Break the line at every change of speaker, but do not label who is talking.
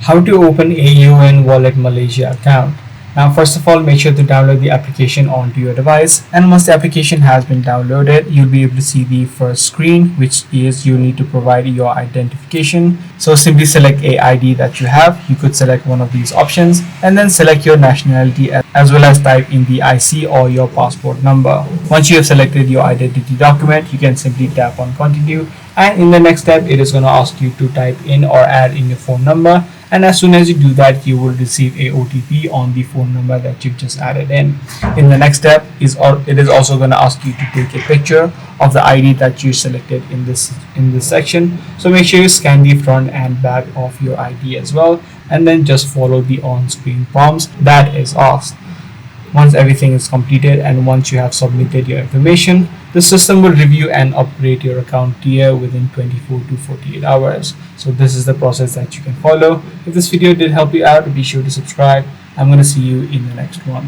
How to open a UN Wallet Malaysia account. Now, first of all, make sure to download the application onto your device. And once the application has been downloaded, you'll be able to see the first screen, which is you need to provide your identification. So simply select a ID that you have. You could select one of these options and then select your nationality as well as type in the IC or your passport number. Once you have selected your identity document, you can simply tap on continue. And in the next step, it is going to ask you to type in or add in your phone number. And as soon as you do that, you will receive a OTP on the phone number that you've just added in. In the next step, it is also going to ask you to take a picture of the ID that you selected in this section. So make sure you scan the front and back of your ID as well, and then just follow the on-screen prompts that is asked. Once everything is completed and once you have submitted your information, the system will review and upgrade your account tier within 24 to 48 hours. So this is the process that you can follow. If this video did help you out, be sure to subscribe. I'm going to see you in the next one.